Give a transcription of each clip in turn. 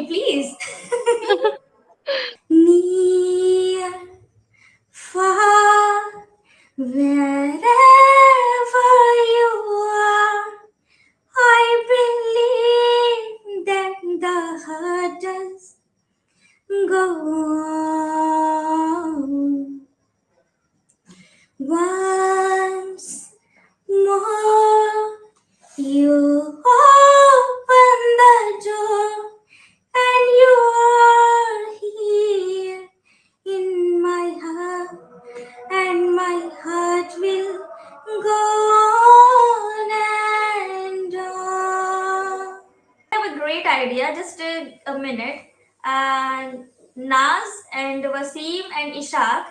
me, please. Near, far, wherever you are, I believe that the heart does go on. Once more, you open the door, and you are here in my heart, and my heart will go on and on. I have a great idea. Just a minute. And Naz and Wasim and Ishaq,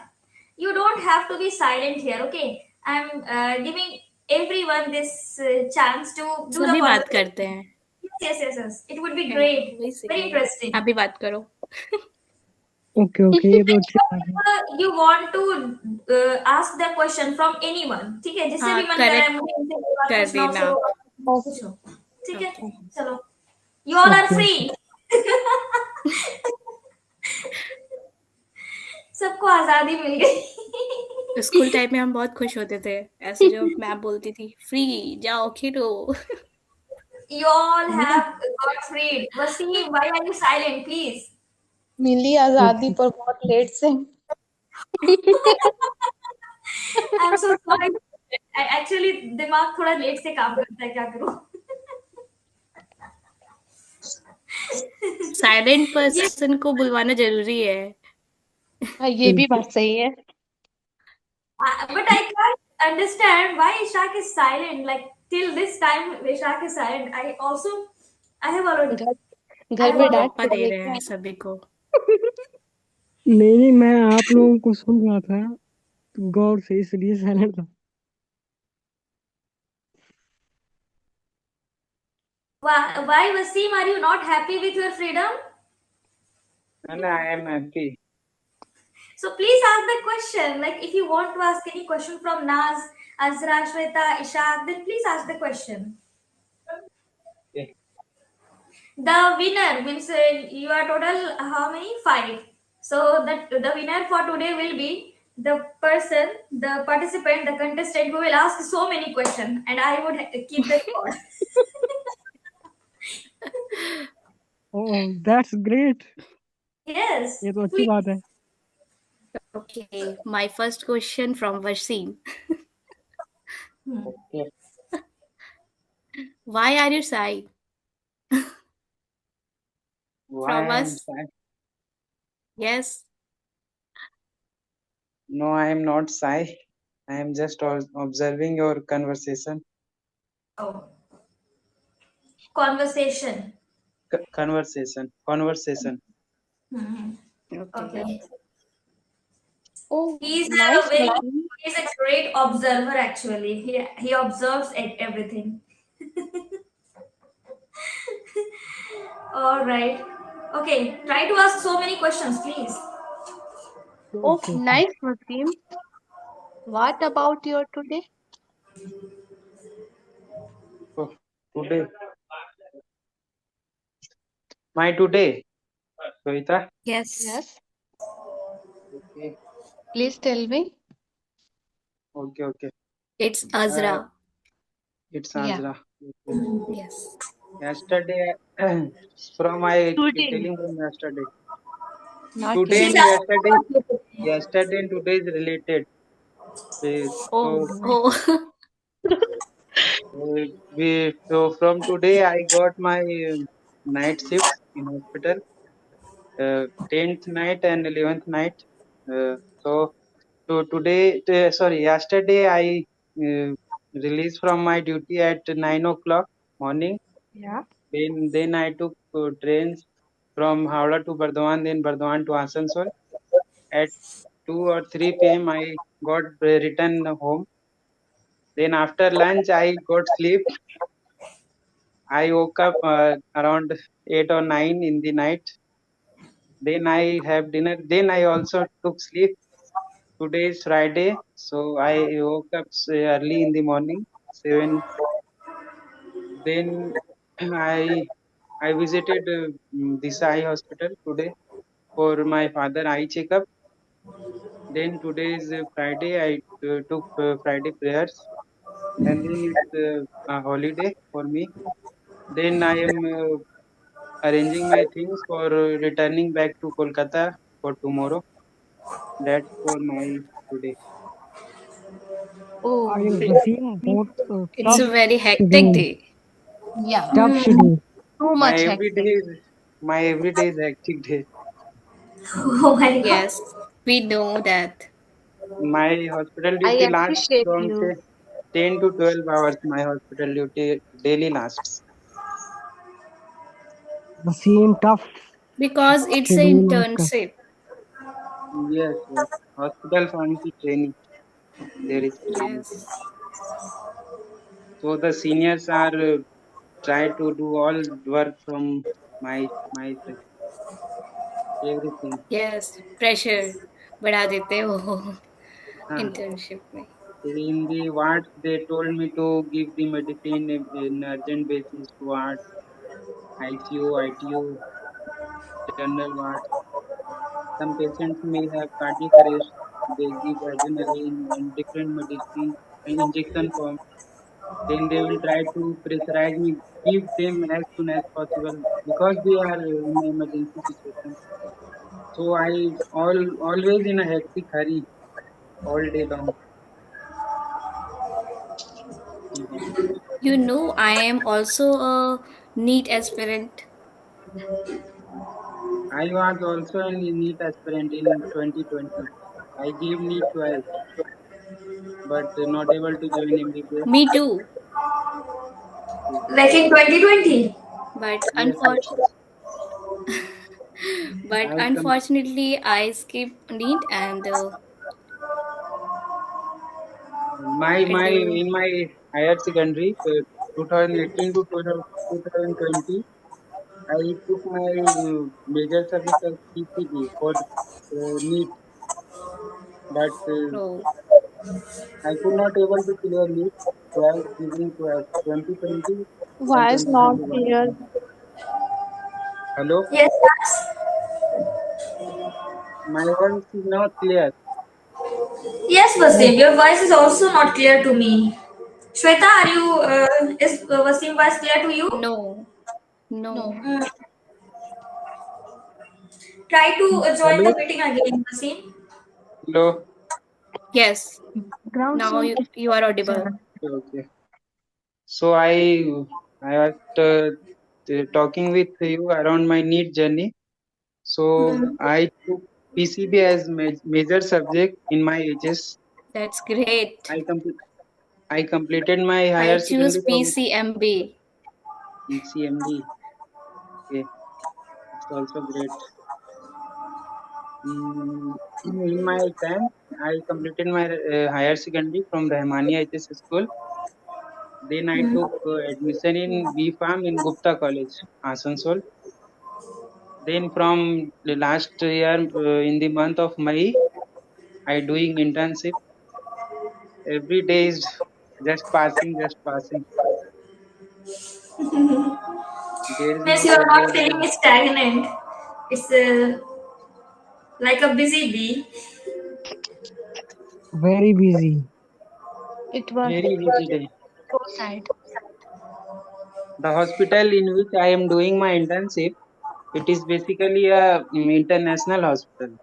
you don't have to be silent here, okay? I'm giving everyone this chance to do the सभी बात करते conversation. हैं Yes. It would be है, great. वही Very सही है। interesting. आप भी बात करो। ओके ये तो अच्छी बात है। You want to ask the question from anyone, ठीक है? जिससे हाँ, भी मन कर रहा है करेक्ट मुझे इनसे ये बात कर पूछना उससे देना। वो बात पूछो, ठीक है? ओके। चलो, you all are okay free. सबको आजादी मिल गई. स्कूल टाइम में हम बहुत खुश होते थे, ऐसे जब मैम बोलती थी फ्री जाओ खेलो। You all have got freed. Wasim, why are you silent, please? मिली आजादी पर बहुत लेट से। I'm so sorry. Actually, दिमाग थोड़ा लेट से काम करता है, क्या करूं? साइलेंट ये पर्सन को बुलवाना जरूरी है। हाँ, ये भी बात सही है। but I can't understand why Ishaq is silent. Like till this time, Ishaq is silent. I have already, घर I घर have में already. डांट मौका दे पड़ेगी रहे हैं ना। सभी को। नहीं मैं आप लोगों को सुन रहा था गौर से, इसलिए साइलेंट था। Why Wasim, are you not happy with your freedom? And I am happy. So please ask the question. Like if you want to ask any question from Naz, Azra, Shweta, Ishaq, then please ask the question. Okay. The winner means you are total how many? 5. So the winner for today will be the person, the participant, the contestant who will ask so many questions, and I would keep the record. Oh that's great, Yes, ये तो अच्छी please. बात है। Okay, my first question from Wasim. Okay. Why are you shy Why from I am us? shy? Yes. No, I am not shy. I am just observing your conversation. Oh, conversation. Conversation. Hmm. Okay. Okay. Oh, He's nice a very Wasim. he's a great observer actually. He observes everything. All right. Okay. Try to ask so many questions, please. Oh, okay nice Wasim. What about your today? So today, my today, Savita. Yes. Yes, Okay. please tell me. Okay. It's Uh, Azra. it's Yeah. Azra. Okay. Yes. Yesterday, from my Today, telling from yesterday. not Today She's and yesterday. asking yesterday. about you today. Yesterday and today is related. Oh So no. Oh. from today I got my night shifts in hospital, 10th night and 11th night. Sorry, yesterday I released from my duty at 9 o'clock morning. Yeah. Then I took trains from Howrah to Bardwan, then Bardwan to Asansol. At 2 or 3 p.m. I got returned home. Then after lunch I got sleep. I woke up around 8 or 9 in the night. Then I have dinner. Then I also took sleep. Today is Friday, so I woke up early in the morning, 7. Then I I visited Desai Hospital today for my father eye checkup. Then today is Friday. I took Friday prayers, and then it's a holiday for me. Then I am arranging my things for returning back to Kolkata for tomorrow. That's for my today. Oh, I am Vasim. Both It's tough a very hectic schedule. day. yeah. Tough schedule. Too My much everyday hectic. is my everyday is hectic day. Oh my god. Yes, we know that. My hospital I duty lasts appreciate from you. say 10 to 12 hours. My hospital duty daily lasts. Vasim, tough Because it's an schedule आपका. internship. Yes, yes. Hospital pharmacy training. There is training. Yes. So the seniors are try to do all work from my side. Everything. Yes, pressure बढ़ा देते हो हाँ. internship में. In the wards, they told me to give the medicine in urgent basis to wards, ICU, ITU, general wards. Some patients may have cardiac arrest. They give adrenaline and different medicine and injection form. Then they will try to pressurize me, give them as soon as possible because they are in emergency situation. So I always in a hectic hurry all day long. Mhm. You know, I am also a NEET aspirant. I was also an NEET aspirant in 2020. I gave NEET twice, but not able to join MBBS. Me too. Like in 2020. But Yes, yes, yes. I com- unfortunately, I skipped NEET and my it in my higher secondary 2018 to 2020, I took my major subject as PCB for NEET, but oh, I could not able to clear NEET twice, giving twice 2020 and Why is not 2021. clear? Hello, Yes, yes. my voice is not clear. Yes, Yes, Vasim, your voice is also not clear to me. Shweta, are you, is Vasim voice clear to you? no, no. No. Mm. Try to join the Hello, meeting again, Vasim. hello. Yes, Ground now sound. you are audible. Okay. So I was talking with you around my NEET journey. So Mm. I took PCB as major subject in my HS. That's great. I complete I completed my I higher choose secondary from PCMB. PCMD. Okay, it's also great. In my time, I completed my higher secondary from Rahmani HS school. Then I Mm. took admission in B Farm in Gupta College, Asansol. Then from the last year in the month of May, I doing internship. Every day is just passing, just passing. There is Means no you are not schedule. feeling stagnant. It's like a busy bee. very busy. It was Very busy day. so sad. The hospital in which I am doing my internship, it is basically a international hospital.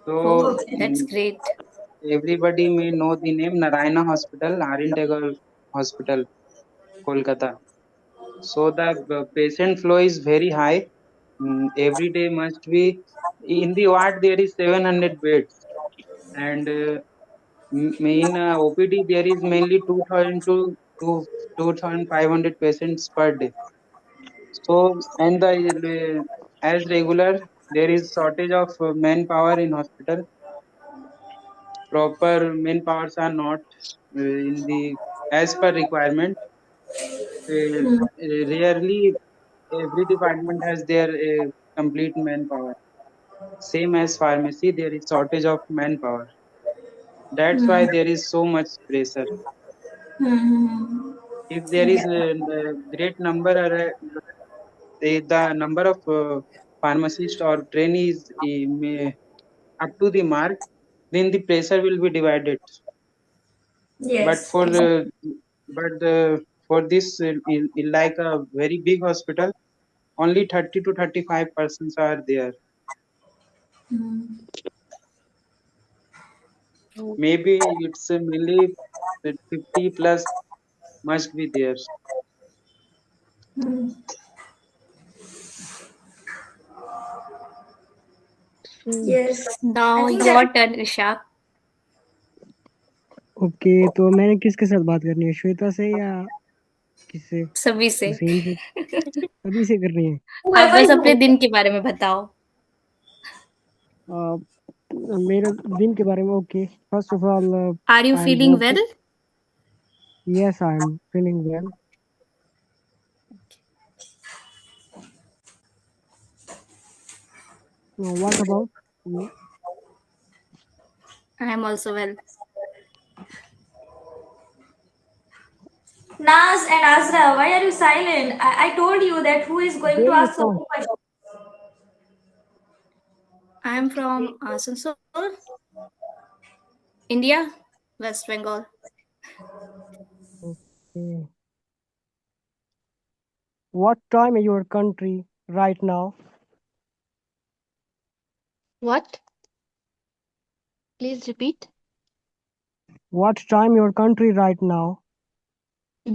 So Oh, that's great. everybody may know the name Narayana Hospital, Aryan Tagore Hospital, Kolkata. So the patient flow is very high. Every day must be in the ward there is 700 beds, and in OPD there is mainly 2000 to 2500 patients per day. So and the as regular there is shortage of manpower in hospital. Proper manpowers are not in the as per requirement. Rarely every department has their complete manpower. Same as pharmacy, there is shortage of manpower. That's why Hmm. there is so much pressure. Hmm. If there is Yeah. a great number the number of pharmacists or trainees up to the mark, then the pressure will be divided. But Yes, for exactly. for this like a very big hospital, only 30 to 35% are there. Hmm. Maybe it's mainly the 50 plus must be there. Hmm. So Yes, I Now think that. your turn, Ishak. Okay, तो मैंने किसके साथ बात करनी है, श्वेता से या किससे? सभी से। हुसैन से? सभी से करनी है? आप Whoever बस you अपने दिन के बारे में बताओ। आ, मेरे दिन के बारे में, okay. First of all, Are you I am feeling well? Yes, I am feeling well. What about you? I am also well. Naz and Azra, why are you silent? I told you that who is going to where you ask so from? many questions. I am from Asansol, India, West Bengal. Okay. What time is your country right now? What? Please repeat. What time your country right now?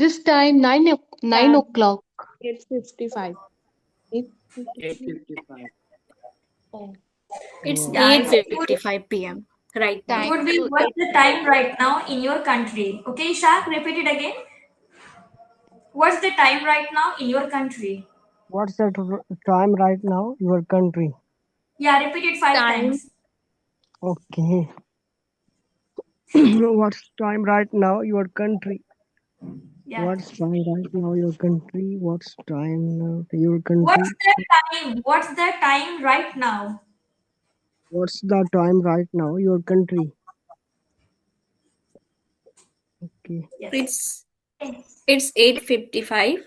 This time 9 o'clock. 8:55. 8:55. Oh, It's Oh, Yeah, I think it 8:55 p.m. right now. would be to what's the time right now in your country? Okay, Ishak, repeat it again. What's the time right now in your country? what's that time right now? Your country. Yeah, repeat it five Time times. Okay. What's time right now? Your country. Yeah. What's time right now? Your country. What's time now? Your What's country. the time? What's the time right now? What's the time right now? Your country. Okay. Yes. It's Okay. it's 8:55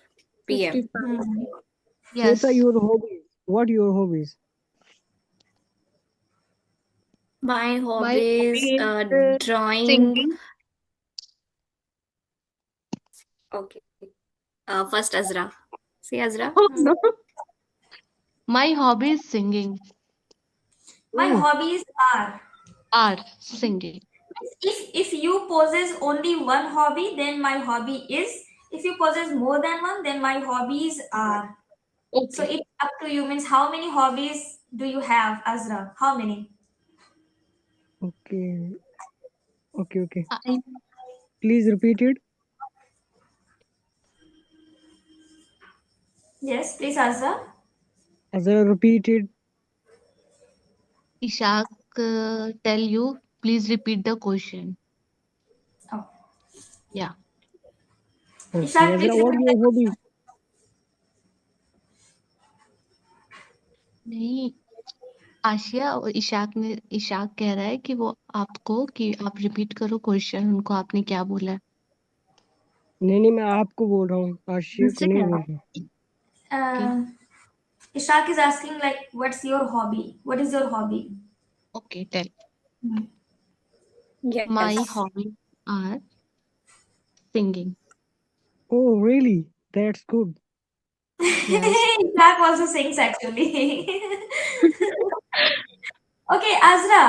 p.m. 55. Hmm. Shweta, yes. your hobbies. What your hobbies? My My hobbies, hobby is drawing. singing. Okay. First Azra. See Azra. Oh, Hmm. no. My hobby is singing. My Oh, hobbies are. Are singing. If you possess only one hobby, then my hobby is. If you possess more than one, then my hobbies are. So Okay. it's up to you. Means how many hobbies do you have, Azra? How many? okay. Okay, okay. I, Please repeat it. Yes, please, Azra. As I repeated. Ishak, tell you, please repeat the question. Oh, Yeah. Okay. Ishak, Azra, please what repeat your the hobby? नहीं, आशिया और इशाक कह रहा है कि वो आपको कि आप रिपीट करो क्वेश्चन उनको आपने क्या बोला है नहीं, मैं आपको बोल रहा हूँ, आशिया को मुझसे नहीं कह बोल रहा रहा। है Uh, Ishak is asking like, what's your hobby? What is your hobby? Okay tell Hmm. Yes. My hobby are singing Oh, really? That's good. Yes. Ishak also sings actually. Okay, Azra.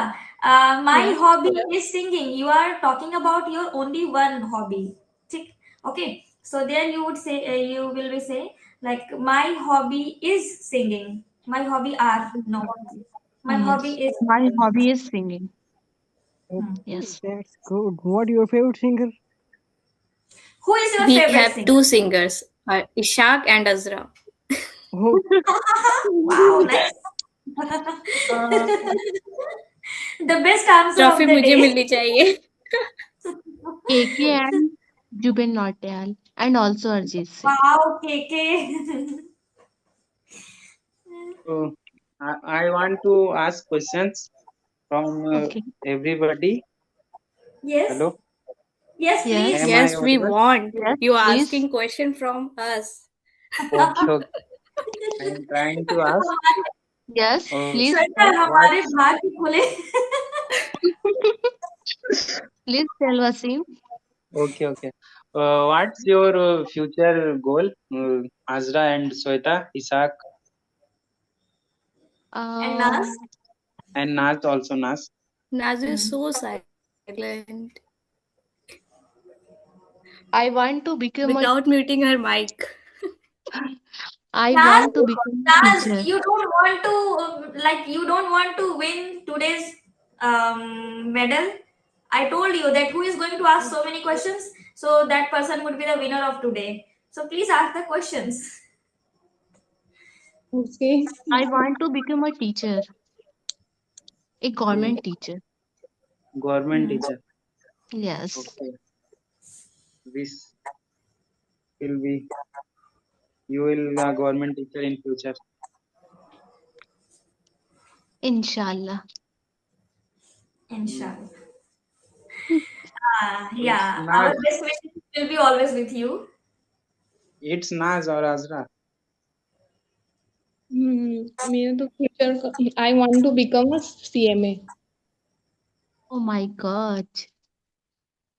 My yes hobby is singing. You are talking about your only one hobby. Tick. Okay. So there you would say you will be say like my hobby is singing. My hobby are no. My hobby yes is my singing. Hobby is singing Hmm. Okay, yes that's good. What your favorite singer? Who is your We favorite have singer? two singers, Ishak and Azra. Oh, Wow, nice. The best answer of trophy the मुझे day. मिलनी चाहिए। KK and Jubin Nautiyal and also Arijit Singh Wow, KK. So I want to ask questions from okay everybody. Yes. Hello, Yes, yes please. am I Yes, we audible? want. Yes You please asking question from us. Okay, okay. I am trying to ask. Yes, please, Shweta What? हमारे भाग्य खुले. please tell Wasim. Okay. What's your future goal, Azra and Sweta, Isaac, And Naz? and Naz also Naz? Nazu is so silent I want to become a without muting her mic. I Naz, want to become a Naz, teacher. you don't want to you don't want to win today's medal. I told you that who is going to ask so many questions, so that person would be the winner of today. So please ask the questions. Okay. I want to become a teacher, a government teacher. Government teacher. Yes, Okay. This will be you will be a government teacher in future. inshallah. Inshallah. It's Yeah, our Naz. best wishes will be always with you. It's Naz or Azra. मेरा तो future I want to become a CMA. Oh my God,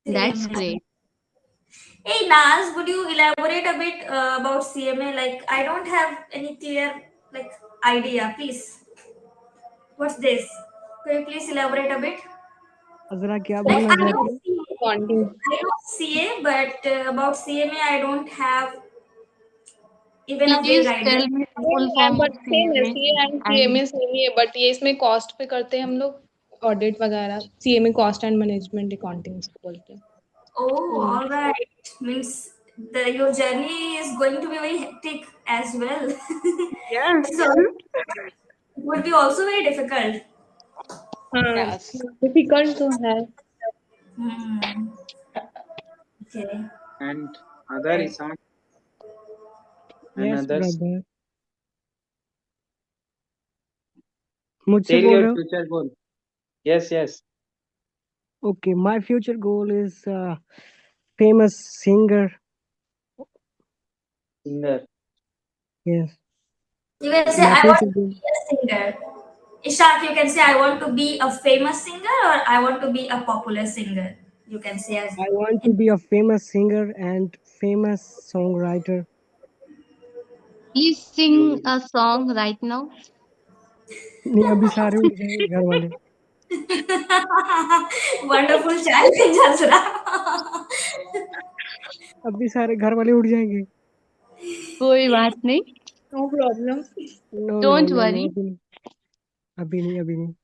that's Same. great. Hey Naz, would you elaborate a bit about CMA? Like, I don't have any clear idea. Please, what's this? Could you please elaborate a bit? अजरा क्या Like, बोलना I know चाहती है? CA, wanting. I know CA, but about CMA, I don't have even a vague Please idea. tell me the full form of but same है, CMA CA and and CMA same ही है, but ये इसमें cost पे करते हैं हम लोग ऑडिट वगैरह. CMA cost and management accounting इसको बोलते हैं. Oh, all right. Means your journey is going to be very hectic as well. Yes. So it would be also very difficult. हाँ, Yes. डिफिकल्ट तो है. Hmm. Okay. And other Isaac and yes others. Brother. मुझसे Tell बोल your रहे हो? future goal. Yes. Okay, my future goal is famous singer. Singer. Yes, You can say, my I want future to goal. be a singer. Ishak, you can say, I want to be a famous singer or I want to be a popular singer. You can say as I want to be a famous singer and famous songwriter. please You sing will. a song right now. नहीं, अभी सारे उठ जाएंगे घर वाले. wonderful challenge, Azra. अभी सारे घर वाले उठ जाएंगे. कोई बात नहीं. No problem. No, Don't worry. अभी नहीं.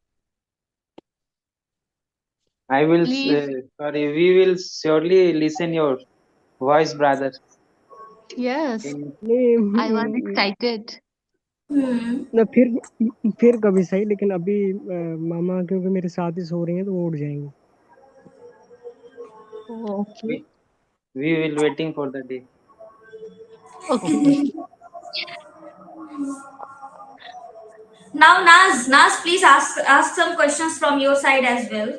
I will. Please. Sorry. We will surely listen your voice, brother. Yes, नहीं, I was excited. ना फिर कभी सही, लेकिन अभी मामा क्योंकि मेरे साथ ही सो रही हैं तो वो उठ जाएंगे. Oh, okay. We will waiting for the day. Okay. Now, Naz, please ask some questions from your side as well.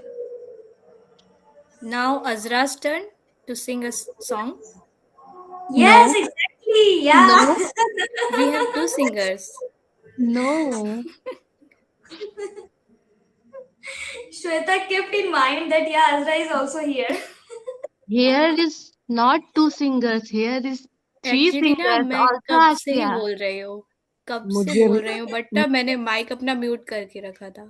Now Azra's turn to sing a song. Yes, No. exactly. Yeah. No. We have two singers. No. Shweta kept in mind that Azra is also here. Here is not two singers. Here is three Actually ना singers. मैं Also कब से ही Asya. बोल रही हूँ. कब से मुझे बोल रही हूँ, बट तब मैंने माइक अपना म्यूट करके रखा था.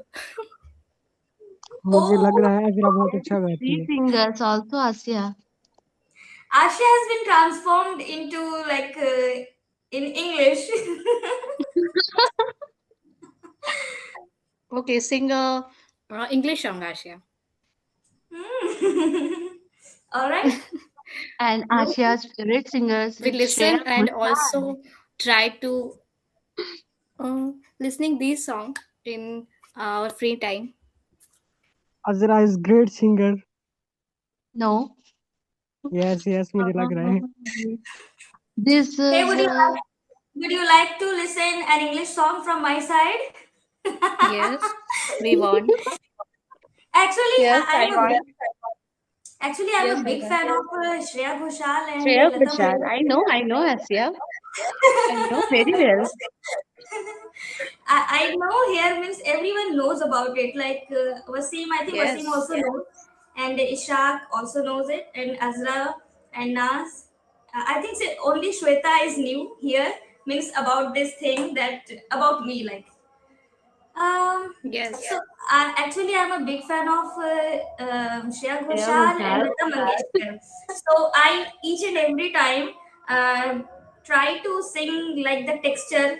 मुझे लग Oh, रहा है अजरा बहुत अच्छा गाती Three है. singers. Also Asya. Asha has been transformed into in English. Okay, sing a English song, Asha. All right. And Asya's favorite singers We is listen Shreya and Ghoshal. also try to listening these songs in our free time. Azra is great singer. No. Yes, मुझे लग रहा है. This Hey, is would you like to listen an English song from my side? Yes, we want. Actually, Yes, I'm I a big, want. actually I'm Yes, a I big want. fan of Shreya Ghoshal and Shreya Lata Ghoshal. Mangeshkar. I know Asya. I know very well. I know here means everyone knows about it. Like Wasim, I think Wasim Yes. also knows, and Ishaq also knows it, and Azra and Nas. I think only Shweta is new here. Means about this thing that about me like. Yes. So actually, I'm a big fan of Shreya Shreya Ghoshal and Ghoshal. Lata Mangeshkar. So I each and every time uh, try to sing like the texture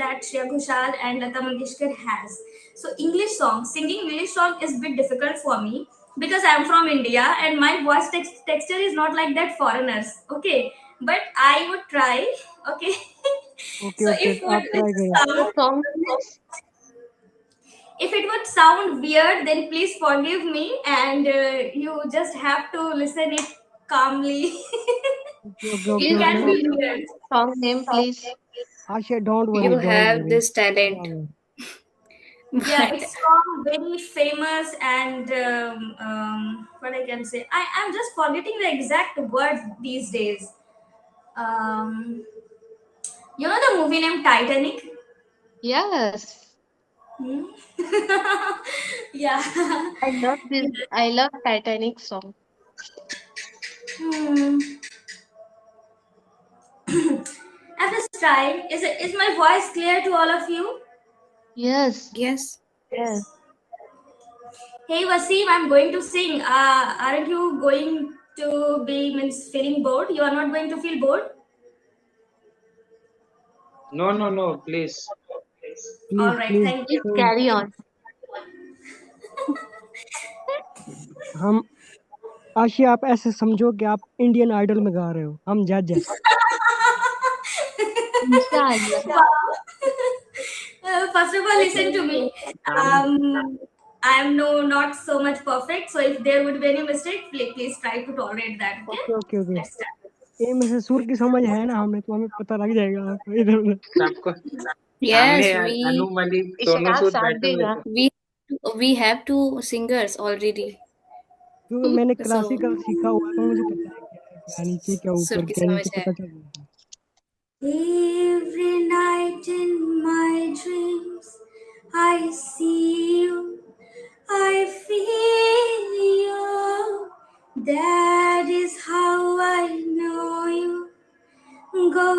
that Shreya Ghoshal and Lata Mangeshkar has. So singing English song is a bit difficult for me because I'm from India and my voice texture is not like that foreigners. Okay, but I would try. Okay, okay so okay आप try करें. sound What song is if it would sound weird, then please forgive me, and you just have to listen it calmly. Okay okay this? Okay It okay can be weird. Song name, please. Asia don't You have worry this talent. Yeah, But it's song very famous, and what I can say, I'm just forgetting the exact word these days. Um, you know the movie named Titanic? Yes. Hmm? Yeah. I love this. I love Titanic song. Hmm. I'm just trying. Is my voice clear to all of you? Yes. yes. Yes. Hey Wasim, I'm going to sing. Aren't you going to be means feeling bored? You are not going to feel bored? No, please. All please right, please thank Please you. carry on. हम आशिया आप ऐसे समझो कि आप Indian idol में गा रहे हो. हम जज हैं. Inshallah. Wow. First of all, listen to me. I am not so much perfect. So if there would be any mistake, please try to tolerate that. Okay? Okay okay okay. Let's start. ये में से सुर की समझ है ना हमें, तो हमें पता लग जाएगा इधर उधर. सबको Yes, सामने अनु मलिक सोनू इशाक सूद साथ बैठे हुए देगा. थे. we have two singers already. क्योंकि मैंने So क्लासिकल सीखा हुआ है, तो मुझे पता है क्या नीचे क्या सुर ऊपर की क्या समझ नीचे है. पता चल जाता है. Every night in my dreams, I see you, I feel you. That is how I know you. Go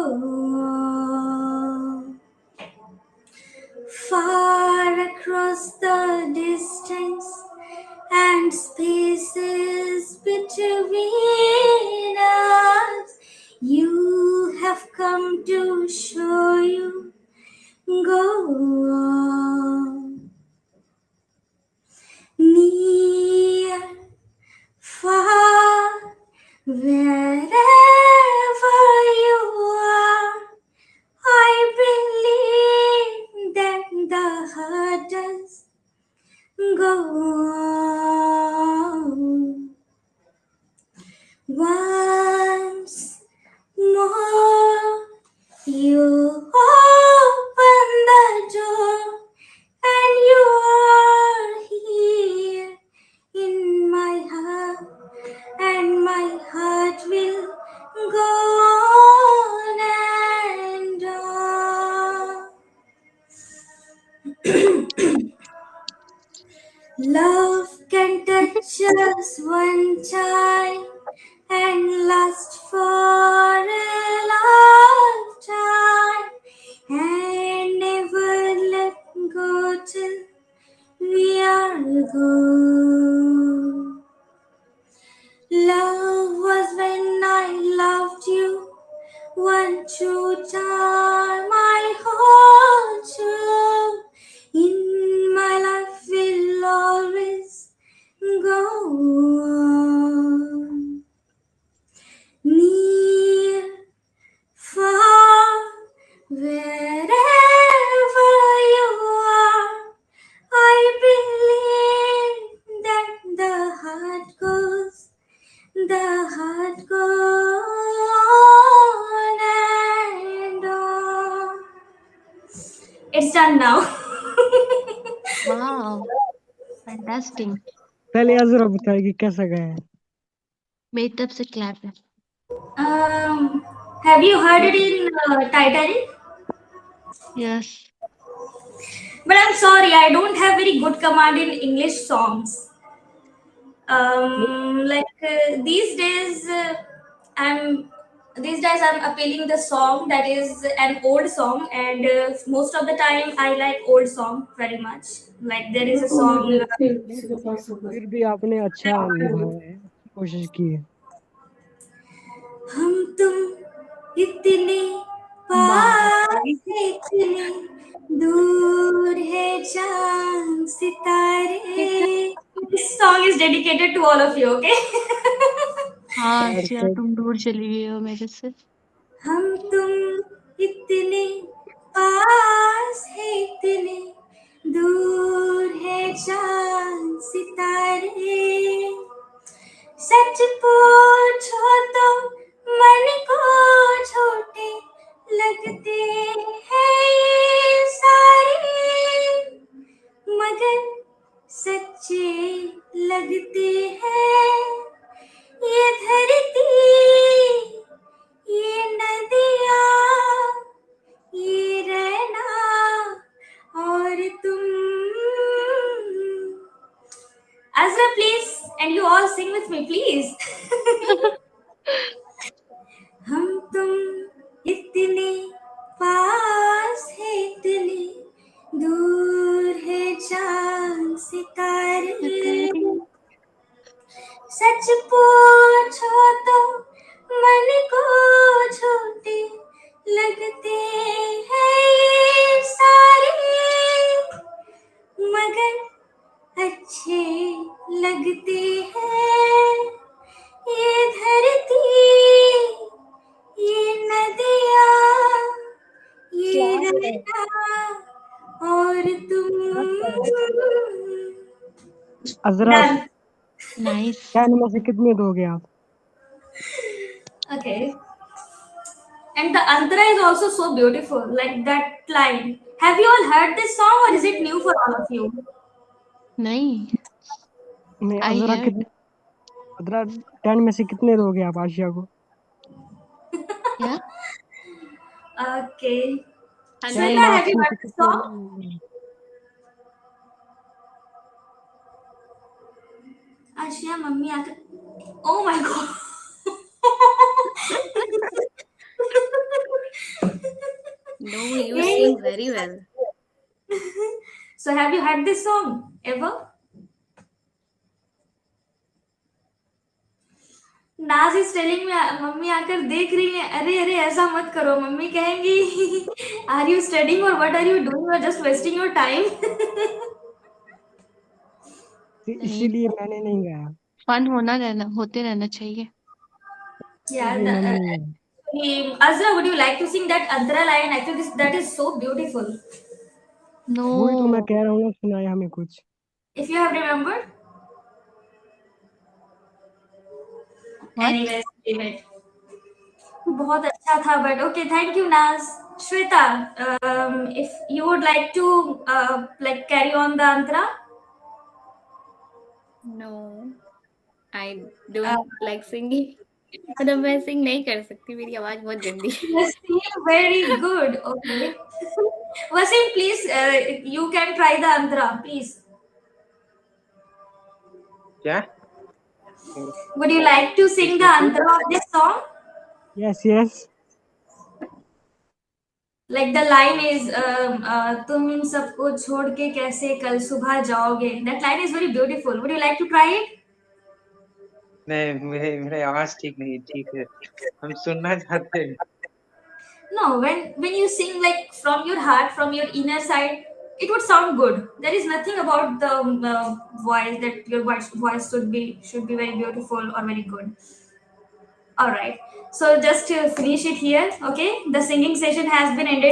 far across the distance and spaces between us. You have come to show you. Go on. Near, far, wherever you are, I believe that the heart does go on. Once more, you open the door, and you are here in my heart, and my heart will go on and on. Love can touch us one time and last for a lifetime and never let go till we are gone. Love was when I loved you one true time. I hold you in my life will always go on. Near, far, wherever you are, I believe that the heart goes on and on. It's done now. Wow. Fantastic. पहले अजरा बताएगी कैसा गाया है. मेरी तरफ से clap है. um, Have you heard it in Titanic? Yes. But I'm sorry, I don't have very good command in English songs. I'm these days I'm appealing the song that is an old song, and most of the time I like old song very much. Like there is a song. फिर भी आपने अच्छा निभाया है, अच्छी कोशिश की है। हम तुम इतने पास हैं, इतने दूर है चांद सितारे. This song is dedicated to all of you, okay? हाँ आशिया, तुम दूर चली गई हो मेरे से। हम तुम इतने पास है, इतने दूर है चांद सितारे. सच पूछो तो मन को छोटे लगते हैं ये सारे, मगर सच्चे लगते हैं ये धरती, ये नदियाँ, ये रहना और तुम. Azra, please, and you all sing with me, please. हम तुम इतने पास है, इतने दूर है चांद सितारे. सच पूछो तो मन को छोटे लगते हैं ये सारे, मगर अच्छे लगते हैं ये धरती, ये नदियाँ, ये रहना और तुम. अजरा, Done. नाइस। 10 में से कितने दोगे आप? Okay. And the antara is also so beautiful, like that line. Have you all heard this song, or is it new for all of you? नहीं, नहीं, I अजरा heard. कितने, अजरा 10 में से कितने दोगे आप आशिया को? क्या? Okay. 10 Shweta, have marks you में heard से this song? कितने? Ashia, mummy, oh my god. No, you Hey. sing very well. So have you heard this song ever? नाज इज टेलिंग मी, मम्मी आकर देख रही है, अरे अरे ऐसा मत करो, मम्मी कहेंगी आर यू स्टडिंग और what are you doing, you are just wasting your time. इसीलिए मैंने नहीं गाया। फन होते रहना चाहिए। Yeah, इसलिए मैंने नहीं गाया। Azra, would you like to sing that Antara line? Actually, that is so beautiful. वही तो मैं नो, कह रहा हूँ ना, सुनाया हमें कुछ। If you have remembered. What? Anyways, leave it. बहुत अच्छा था, but okay, thank you, Naz. Shweta, if you would like to like carry on the Antara. No, I don't like singing. मतलब मैं सिंग नहीं कर सकती, मेरी आवाज बहुत गंदी है। You sing very good. Okay. Wasim, please, you can try the Antara, please. क्या? Would you like to sing the Antara of this song? Yes, yes. Like the line is, तुम इन सबको छोड़ के कैसे कल सुबह जाओगे. That line is very beautiful. Would you like to try it? नहीं, मेरे आवाज ठीक है, हम सुनना चाहते हैं। No, when you sing like from your heart, from your inner side, it would sound good. There is nothing about the voice that your voice should be very beautiful or very good. All right. So just to finish it here, okay? The singing session has been ended.